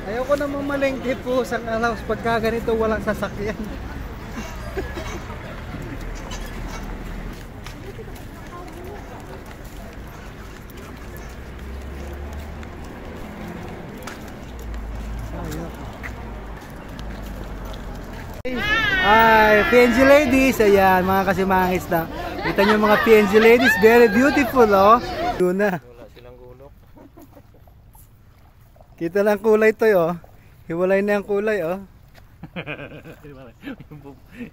Ayoko na mamalengke po sa araw pagka ganito walang sasakyan. Ay, PNG ladies, ayan mga kasimangis na. Kita nyo mga PNG ladies, very beautiful oh. Yun na. Wala silang gulok. Kita lang kulay to oh. Hiwalay na yung kulay oh.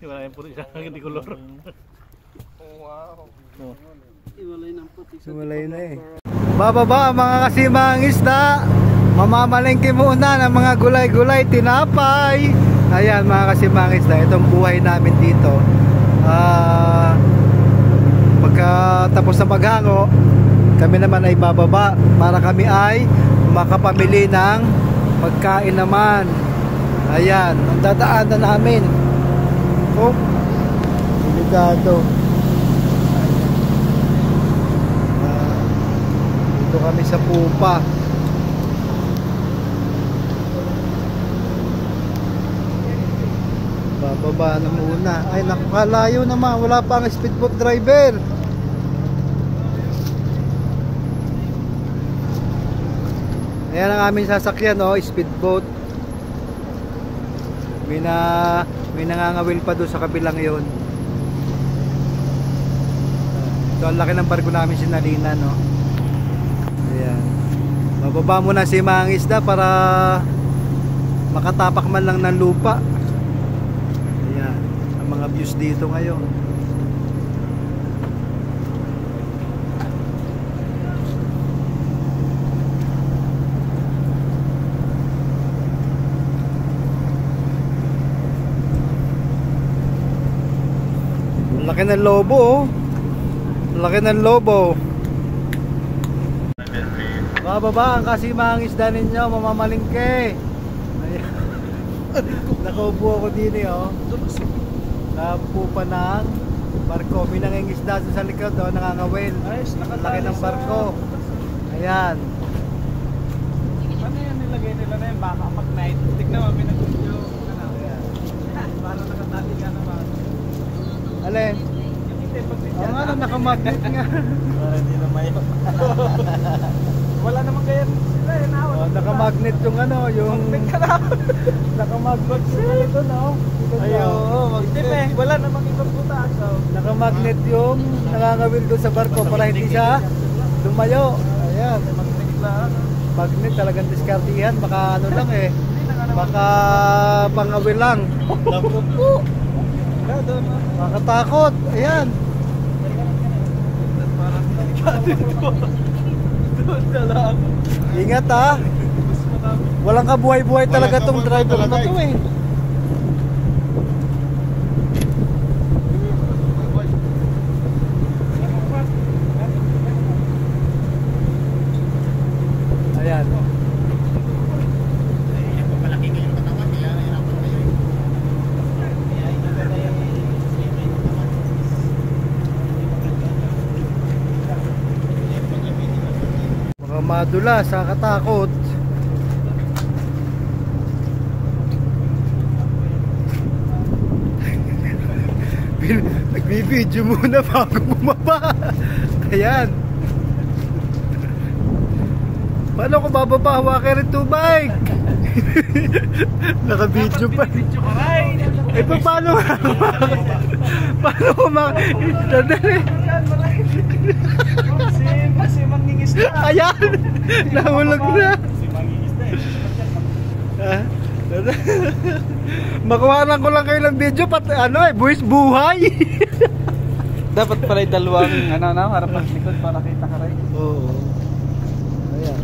Hiwalay yung puti siya hindi color. Wow. Hiwalay na eh. Bababa mga kasimangis na. Mamamalengke muna ng mga gulay-gulay, tinapay. Ayan mga kasimangis na, itong buhay namin dito. Pagkatapos ng paghango, kami naman ay bababa para kami ay makapamili ng pagkain naman. Ayan, ang dadaanan namin. Oh, delikado. Dito kami sa Pupa. Bababa na muna. Ay, nakakalayo naman. Wala pa ang speedboat driver. Ayan ang aming sasakyan, oh, speedboat. May nangangawil pa doon sa kabilang yon. Ito ang laki ng barko namin sinalina, no. Ayan. Bababa muna si mga isda para makatapak man lang ng lupa. Ayan, ang mga views dito ngayon. Laki ng lobo oh. Laki ng lobo. Bababa ang kasimang isda ninyo, mamamalingke. Nakaupo ako din eh oh. Napupa ng barko. May nangingisda sa likod oh, nangangawil. Laki ng barko. Ayan. Ano yan nilagay nila na yun? Baka mag-night. Tignan mo, may nag-video. Para nakatali ka naman. Alin? Oo nga, nakamagnet nga. Para hindi na may... Wala namang ganyan sila eh. Oh, nakamagnet yung ano, yung... Nakamagnet sila ito, no? Ayaw, magnet. Wala namang ibang butas. Nakamagnet yung nangangawil doon sa barko para hindi siya lumayo. Ayan. Magnet talagang diskartihan. Baka ano lang eh. Baka pangawil lang. Makatakot. Ayan. Ingat ha. Walang kabuhay-buhay talaga tong driver na to eh. Ayan. Mga madula sa katakot. Nagbibideo muna bago bumaba. Ayan. Paano ko bababa? Hawakin rin to bike. Naka-video pa. Eh paano? Paano ko dadali? Kasi mangingisda. Ayan. Nahulog na. Makuhanan ko lang kayo ng video pati ano eh, buwis buhay. Dapat pala yung dalawang harapan likod para kita ka rin. Oo. Ayan.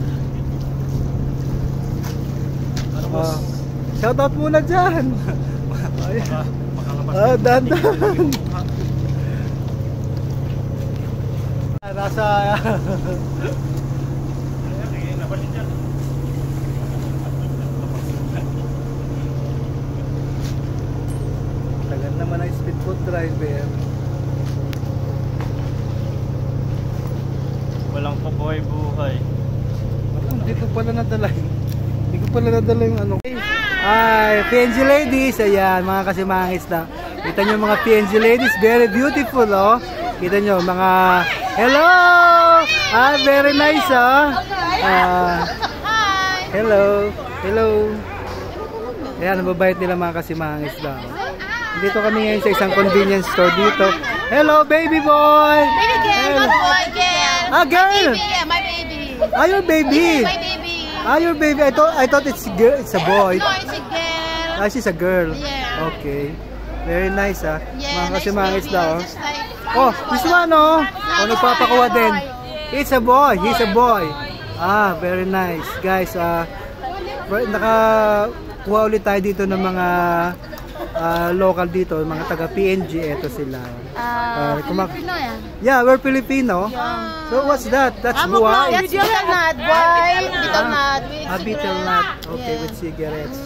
Shoutout muna dyan. Ayan. Dahan-dahan. Nasa tagal naman ang speedboat driver. Walang pabuhay-buhay. Dito pala nadala. Hindi ko pala nadala yung ano. Ay, PNG ladies. Ayan, mga kasimangis na. Kita nyo mga PNG ladies. Very beautiful, oh. Kita nyo, mga... Hello! Ah, very nice, oh. Hello. Hello. Ayan, nababait nila mga kasimangis na. Dito kami ngayon sa isang convenience store dito. Hello, baby boy! Baby girl, Hello. not boy, girl. Ah, girl! My baby, yeah, my baby. Ah, your baby! Yeah, my baby. Ah, your baby. I thought it's girl. It's a boy. No, it's a girl. Ah, she's a girl. Yeah. Okay. Very nice, ah. Yeah, Mga kasi nice mga baby. isda, oh. Just like... Oh, this one, oh. Oh, nagpapakuha din. It's a boy. He's a boy. Ah, very nice. Guys, nakakuha ulit tayo dito ng mga local dito, mga taga PNG. Ito sila. Filipino yan. Yeah, we're Filipino. So what's that? That's buhay. That's betel nut, boy. Betel nut. Betel nut. Okay, with cigarettes.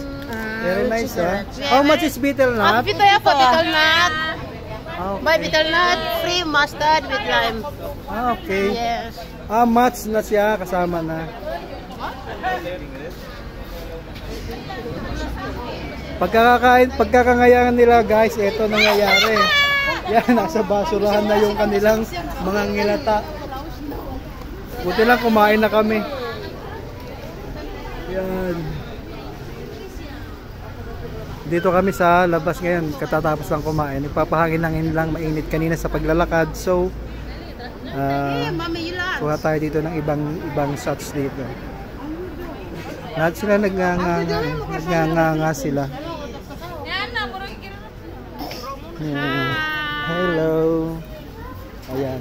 Very nice, ah. cigarettes. How much is betel nut? Ito yan po, betel nut. Okay. Boy, betel nut, free mustard with lime. Ah, okay. Yes. Ah, match na siya, kasama na. Pagkakangayangan nila, guys, ito nangyayari. Yan, nasa basurahan na yung kanilang mga ngilata. Buti lang kumain na kami. Yan. Dito kami sa labas ngayon, katatapos lang kumain. Nagpapahangin lang mainit kanina sa paglalakad. So, kuha tayo dito ng ibang shots dito. Lahat sila nagnganga sila. Hello. Ayan.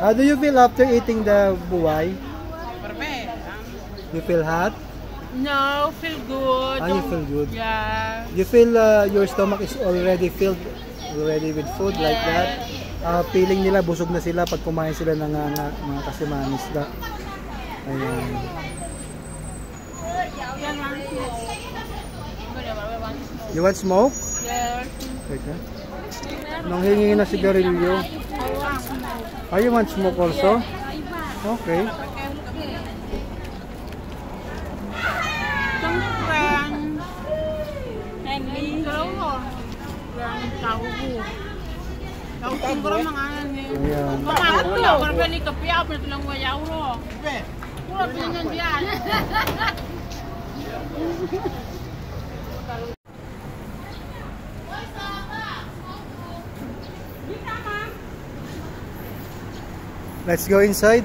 How do you feel after eating the buhay? You feel hot? No, feel good. You feel good? Yeah. You feel your stomach is already filled with food like that? Feeling nila busog na sila pag kumain sila ng mga kasimanis da. Ayan. You want smoke? Yes. Okay. Nang hingi na sigarilyo. You want smoke also? Okay. Let's go inside.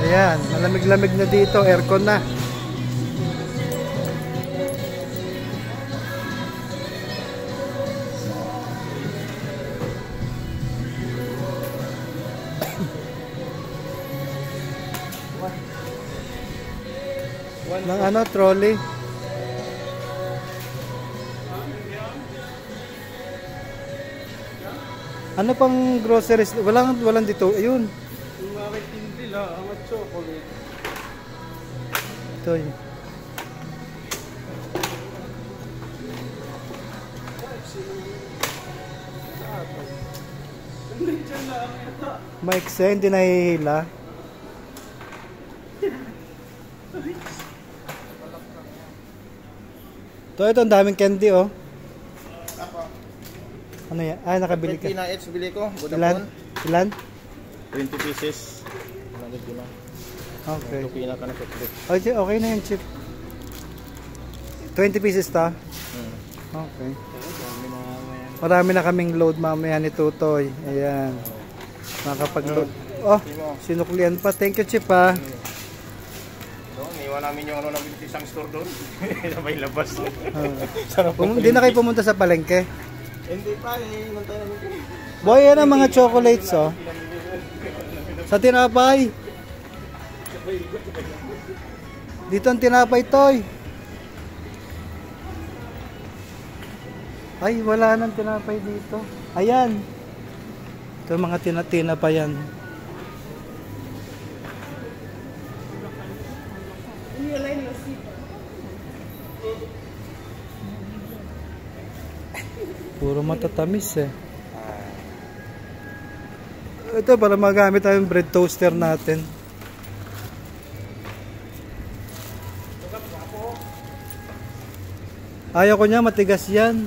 Ayan, malamig-lamig na dito, aircon na. Ng trolley. Ano pang groceries? Walang dito. Ayun. Yung mga tindi lang, ang chocolate. Ito yun. Maikse, hindi nahihila. Ito ang daming candy, oh. Ano yan? Ah, nakabili ka. 20 na each bili ko. Ilan? Ilan? 20 pieces. Okay. Pinaka na chocolate. Okay na yan, chip. 20 pieces ta? Okay. Marami na kaming load mamaya ni Tutoy. Ayan. Makapag-load. Oh, sinuklian pa. Thank you, chip, ha. Iwan namin yung isang store doon. Sabay labas. Hindi na kayo pumunta sa palengke? Hindi pa, nantay namin. Boy, yan ang mga chocolates, oh. Sa tinapay. Dito ang tinapay, Toy. Ay, wala nang tinapay dito. Ayan. Ito mga tinapay yan. Puro matatamis eh. Ito para magamit tayong bread toaster natin. Ayaw ko niya, matigas yan.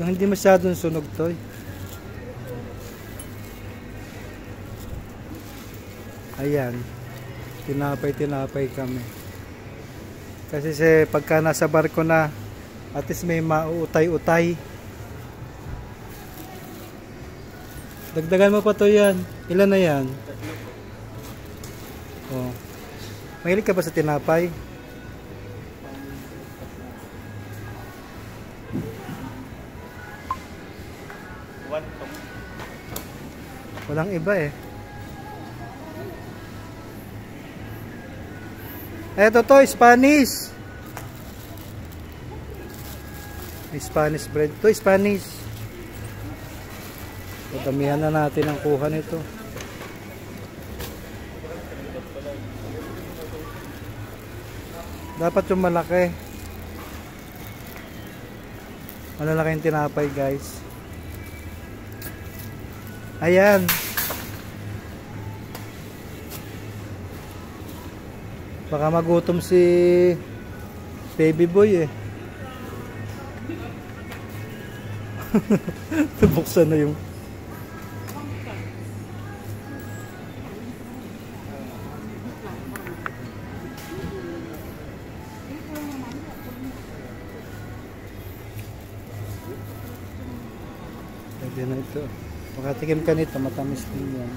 Yung hindi masyadong sunog to eh. Ayan. Tinapay kami. Kasi pagka nasa barko na, at least may mauutay-utay. Dagdagan mo pa to yan. Ilan na yan? Oh. Mahilig ka ba sa tinapay? Walang iba eh. Eto to, Spanish. Spanish bread. To, Spanish. Patamihan na natin ang kuha nito. Dapat yung malaki. Malalaki yung tinapay, guys. Ayan. Baka magutom si baby boy eh. Buksan na yung pwede na ito. Makatikim ka nito, matamis din yan.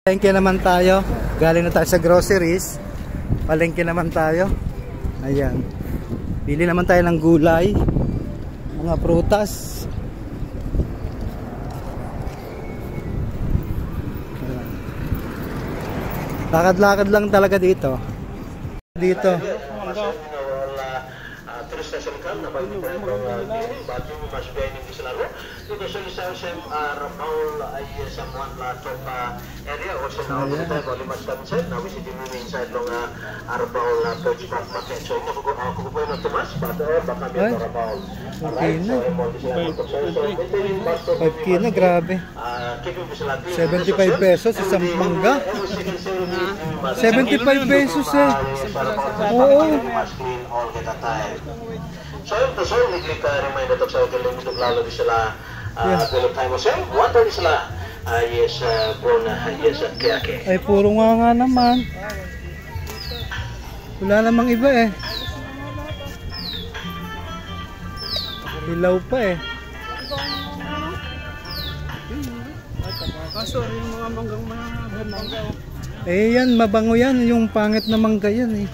Palengke naman tayo. Galing na tayo sa groceries. Palengke naman tayo. Ayan. Bili naman tayo ng gulay. Mga prutas. Lakad-lakad lang talaga dito. Dito. terus na sangkal na pagkakang batu mas bening di selalu dito sa SM Rafaul ay someone top area or sa now kita bali mas kanset na wisi din inside long Rafaul coach back packet so ina ko po na Tomas bato baka may Rafaul Okay na. 5K na, grabe. 75 pesos isang mangga. 75 pesos eh. Oo. So yun to sir, naglik reminder to sa kaling ito lalo di sila tulog tayo mo sir, water di sila yes, bona, yes, kaya. Ay, puro nga naman. Wala namang iba eh. Hilaw pa eh. Kaso yung mga manggang mangga. Eh yan, mabango yan. Yung pangit na mangga yan eh.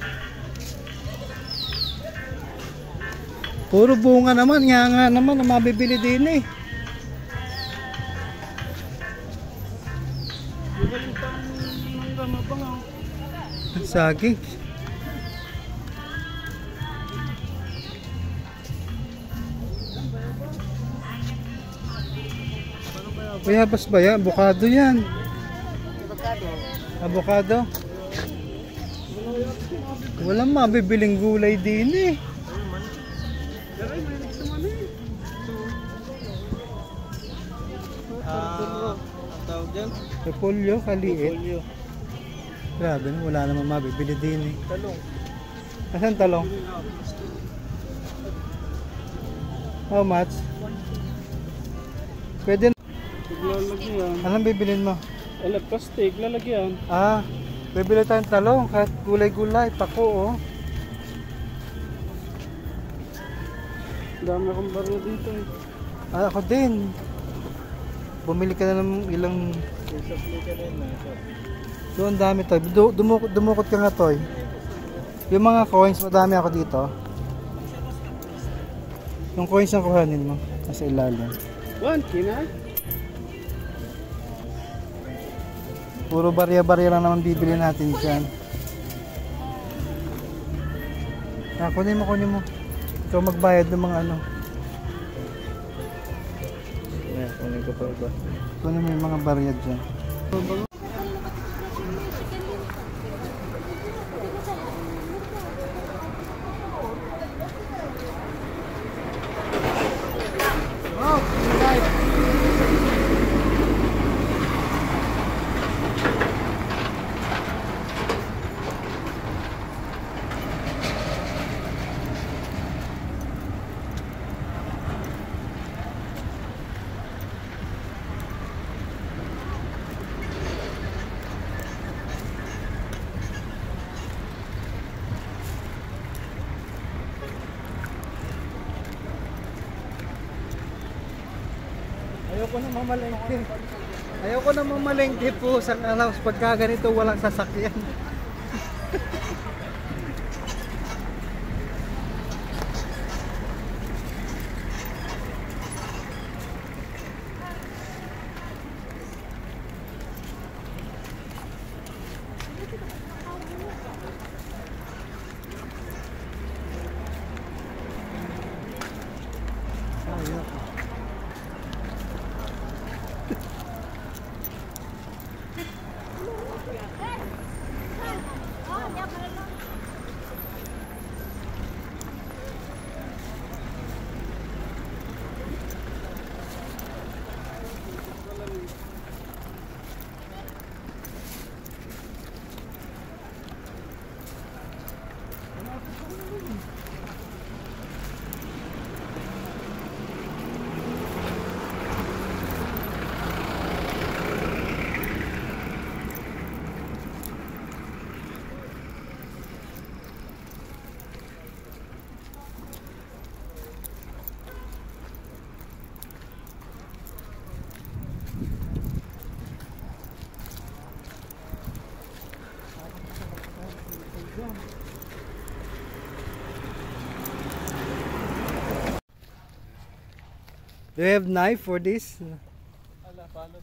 Puro bunga naman. Nga naman na mabibili din eh. Saging. Bayabas ba yan? Abukado yan. Abukado. Walang mabibiling gulay din eh. Ang tawag dyan? Repolyo, kaliit. Grabe na, wala namang mabibili din eh. Talong. Asan talong? How much? Pwede na. Lalagyan. Anong bibilin mo? Plastic, lalagyan. Ah, bibili tayong talong kahit gulay-gulay, pako oh. Dami akong barya dito eh. Ah, ako din. Bumili ka na ng ilang... Doon dami to. Dumukot ka nga to eh. Yung mga coins, madami ako dito. Yung coins ang kuhanin mo. Nasa ilalim. 1 kina? Puro barya-barya lang naman bibili natin dyan. Ah, kunin mo. Ikaw magbayad ng mga ano. Ayan, kunin ko pa ba? Kunin mo yung mga barya dyan. Ayoko na mamalengke po sa araw pagka ganito walang sasakyan. Do you have knife for this?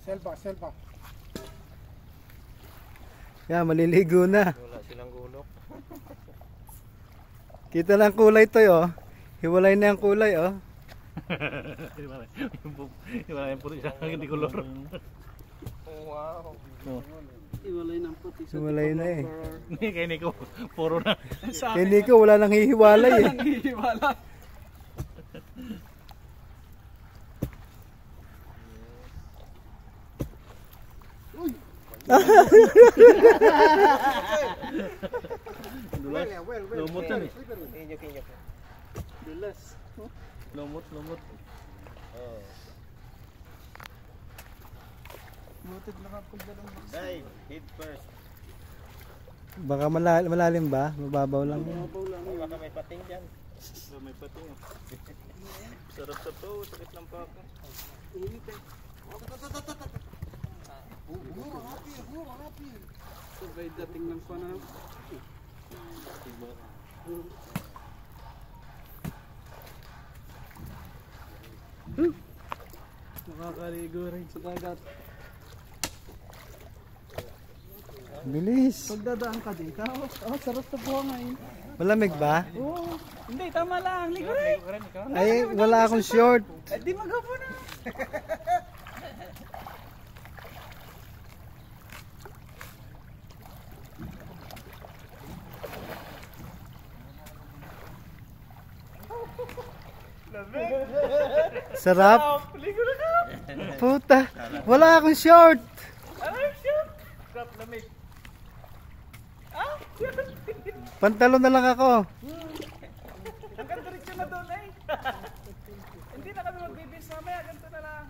Selpa. Yeah, maliligo na. Wala silang gulok. Kita lang kulay to oh. Hiwalay na yung kulay, oh. Iwala yung puti sa akin di kolor. Wow. Oh. Hiwalay na eh. Hindi kay Nico, puro na. Sa Hindi ko, wala nang hihiwalay eh. hiwala. Dulas. Lumot yan eh. Dulas. Lumot. Muted na kapag dalawang box. Dive, head first. Baka malalim ba? Mababaw lang. Baka may pating dyan. May pating. Sarap sa to, sakit lang pa ako. Sabay dating ng panahon. Nakakaligo rin sa dagat. Bilis. Pagdadaan ka dito, sarap sa buhangin. Malamig ba? Oo. Hindi, tama lang. Ligo rin. Ay, wala akong short. Eh, di magapo na. Sarap. Ligo na ka. Puta, wala akong short. Ano yung shoot? Sarap lamig. Pantalon na lang ako. Hanggang diretso na doon eh. Hindi na kami magbibis mamaya. Ganito na lang.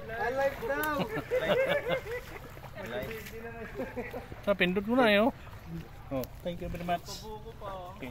Alive daw. Sa pindot mo na eh oh. Oh, thank you very much. Okay.